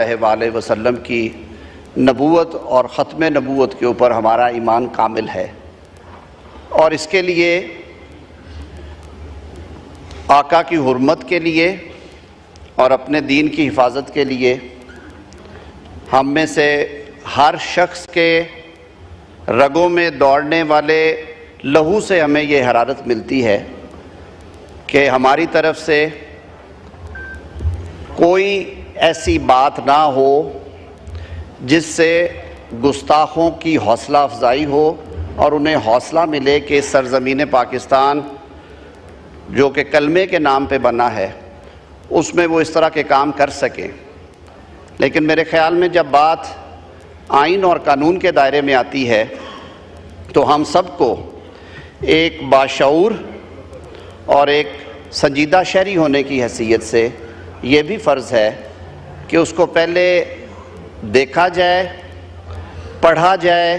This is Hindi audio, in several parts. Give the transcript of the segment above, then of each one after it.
वसल्लम की नबूवत और ख़त्म नबूवत के ऊपर हमारा ईमान कामिल है और इसके लिए आका की हुर्मत के लिए और अपने दीन की हिफाजत के लिए हम में से हर शख्स के रगों में दौड़ने वाले लहू से हमें ये हरारत मिलती है कि हमारी तरफ से कोई ऐसी बात ना हो जिससे गुस्ताखों की हौसला अफजाई हो और उन्हें हौसला मिले कि सरज़मीन पाकिस्तान जो कि कलमे के नाम पे बना है उसमें वो इस तरह के काम कर सकें। लेकिन मेरे ख़्याल में जब बात आइन और कानून के दायरे में आती है तो हम सबको एक बाशऊर और एक संजीदा शहरी होने की हैसियत से ये भी फ़र्ज़ है कि उसको पहले देखा जाए, पढ़ा जाए,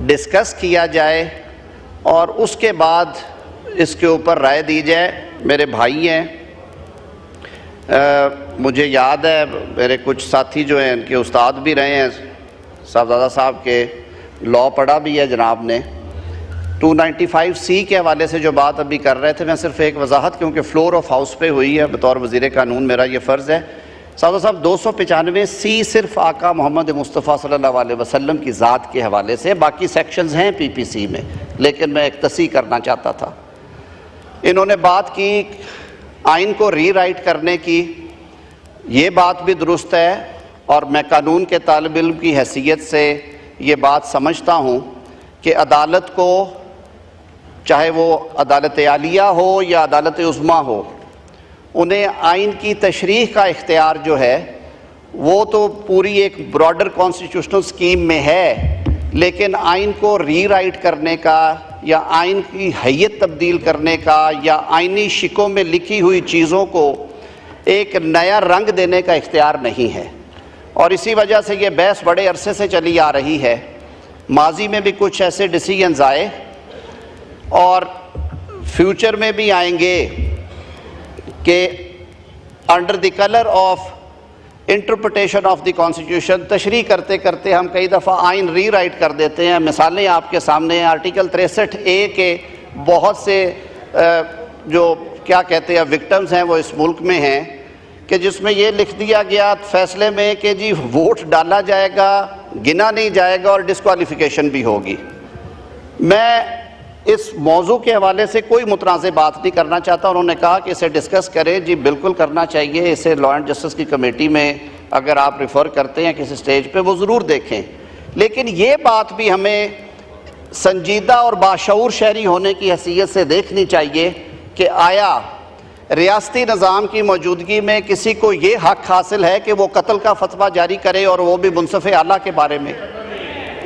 डिस्कस किया जाए और उसके बाद इसके ऊपर राय दी जाए। मेरे भाई हैं, मुझे याद है मेरे कुछ साथी जो हैं इनके उस्ताद भी रहे हैं, साहबजादा साहब के लॉ पढ़ा भी है जनाब ने। 295C के हवाले से जो बात अभी कर रहे थे, मैं सिर्फ एक वजाहत क्योंकि फ्लोर ऑफ हाउस पे हुई है, बतौर वज़ीर कानून मेरा ये फ़र्ज़ है। साहब 295C सिर्फ आका मोहम्मद मुस्तफ़ा सल्लल्लाहु अलैहि वसल्लम की ज़ात के हवाले से, बाकी सेक्शंस हैं PPC में, लेकिन मैं एक तस्सीह करना चाहता था। इन्होंने बात की आइन को रीराइट करने की, ये बात भी दुरुस्त है और मैं कानून के तालिब इल्म की हैसियत से ये बात समझता हूँ कि अदालत को, चाहे वो अदालत आलिया हो या अदालत उज़्मा हो, उन्हें आइन की तशरीह का इख्तियार जो है वो तो पूरी एक ब्रॉडर कॉन्स्टिट्यूशनल स्कीम में है, लेकिन आइन को रीराइट करने का या आइन की हैयत तब्दील करने का या आइनी शिकों में लिखी हुई चीज़ों को एक नया रंग देने का इख्तियार नहीं है। और इसी वजह से ये बहस बड़े अरसे से चली आ रही है। माजी में भी कुछ ऐसे डिसीजंस आए और फ्यूचर में भी आएंगे कि under the colour of interpretation of the constitution तशरीह करते करते हम कई दफ़ा आइन रीराइट कर देते हैं। मिसालें आपके सामने हैं। आर्टिकल 63A के बहुत से जो क्या कहते हैं विक्टिम्स हैं वो इस मुल्क में हैं कि जिसमें ये लिख दिया गया फैसले में कि जी वोट डाला जाएगा, गिना नहीं जाएगा और डिस्क्वालिफिकेशन भी होगी। मैं इस मौजू के हवाले से कोई मुतनाज़ बात नहीं करना चाहता। उन्होंने कहा कि इसे डिस्कस करें। जी बिल्कुल करना चाहिए। इसे लॉ एंड जस्टिस की कमेटी में अगर आप रिफ़र करते हैं किसी स्टेज पे, वो ज़रूर देखें। लेकिन ये बात भी हमें संजीदा और बाशऊर शहरी होने की हैसियत से देखनी चाहिए कि आया रियासती निज़ाम की मौजूदगी में किसी को ये हक़ हासिल है कि वो कत्ल का फतवा जारी करे और वो भी मुनसिफ़ आला के बारे में।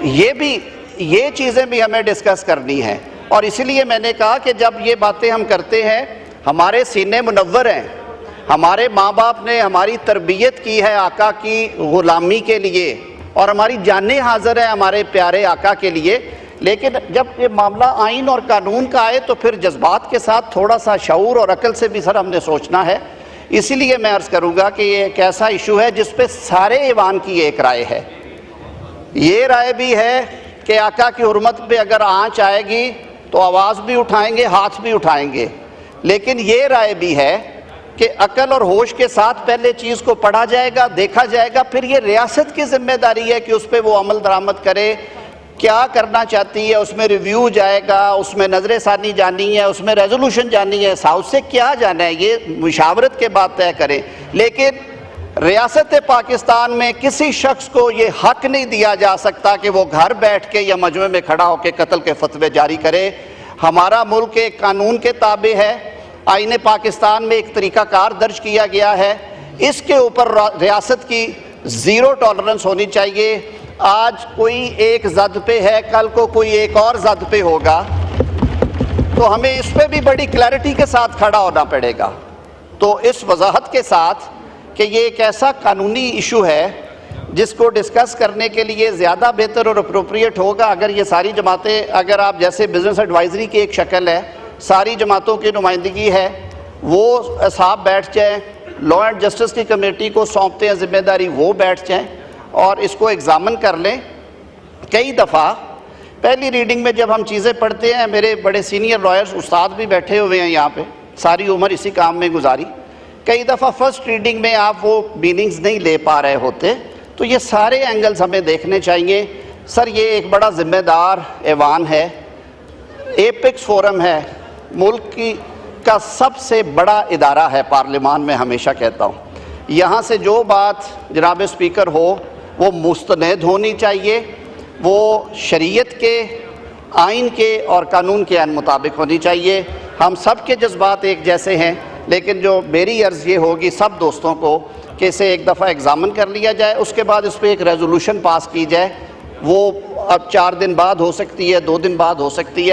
ये चीज़ें भी हमें डिस्कस करनी है। और इसीलिए मैंने कहा कि जब ये बातें हम करते हैं, हमारे सीने मुनव्वर हैं, हमारे माँ बाप ने हमारी तरबियत की है आका की ग़ुलामी के लिए और हमारी जानें हाज़िर है हमारे प्यारे आका के लिए। लेकिन जब ये मामला आइन और कानून का आए तो फिर जज्बात के साथ थोड़ा सा शऊर और अकल से भी सर हमने सोचना है। इसीलिए मैं अर्ज़ करूँगा कि ये एक ऐसा इशू है जिस पे सारे ईवान की एक राय है। ये राय भी है कि आका की हुर्मत पे अगर आँच आएगी तो आवाज़ भी उठाएंगे, हाथ भी उठाएंगे। लेकिन ये राय भी है कि अकल और होश के साथ पहले चीज़ को पढ़ा जाएगा, देखा जाएगा, फिर ये रियासत की जिम्मेदारी है कि उस पर वो अमल दरामद करे। क्या करना चाहती है उसमें रिव्यू जाएगा, उसमें नजर सानी जानी है, उसमें रेजोल्यूशन जानी है, हाउस से क्या जाना है ये मुशावरत के बाद तय करें। लेकिन रियासत पाकिस्तान में किसी शख्स को ये हक नहीं दिया जा सकता कि वो घर बैठ के या मजमे में खड़ा होकर कत्ल के फतवे जारी करे। हमारा मुल्क एक कानून के ताबे है। आईने पाकिस्तान में एक तरीक़ाकार दर्ज किया गया है। इसके ऊपर रियासत की ज़ीरो टॉलरेंस होनी चाहिए। आज कोई एक ज़द पे है, कल को कोई एक और ज़द पे होगा, तो हमें इस पर भी बड़ी क्लैरिटी के साथ खड़ा होना पड़ेगा। तो इस वजाहत के साथ कि ये एक ऐसा कानूनी इशू है जिसको डिस्कस करने के लिए ज़्यादा बेहतर और अप्रोप्रिएट होगा अगर ये सारी जमातें, अगर आप जैसे बिज़नेस एडवाइज़री की एक शक्ल है, सारी जमातों की नुमाइंदगी है, वो असाब बैठ जाए, लॉ एंड जस्टिस की कमेटी को सौंपते हैं जिम्मेदारी, वो बैठ जाएं और इसको एग्ज़ामिन कर लें। कई दफ़ा पहली रीडिंग में जब हम चीज़ें पढ़ते हैं, मेरे बड़े सीनियर लॉयर्स उस्ताद भी बैठे हुए हैं यहाँ पे, सारी उम्र इसी काम में गुजारी, कई दफ़ा फर्स्ट रीडिंग में आप वो मीनिंग्स नहीं ले पा रहे होते। तो ये सारे एंगल्स हमें देखने चाहिए। सर ये एक बड़ा ज़िम्मेदार ऐवान है, एपेक्स फोरम है, मुल्क का सबसे बड़ा इदारा है पार्लियामान में, हमेशा कहता हूँ। यहाँ से जो बात जनाब स्पीकर हो वो मुस्तनद होनी चाहिए, वो शरीयत के, आइन के और कानून के आइन मुताबिक होनी चाहिए। हम सब के जज्बात एक जैसे हैं, लेकिन जो मेरी अर्ज़ ये होगी सब दोस्तों को कि इसे एक दफ़ा एग्ज़ामिन कर लिया जाए, उसके बाद इस पर एक रेजोल्यूशन पास की जाए। वो अब 4 दिन बाद हो सकती है, 2 दिन बाद हो सकती है।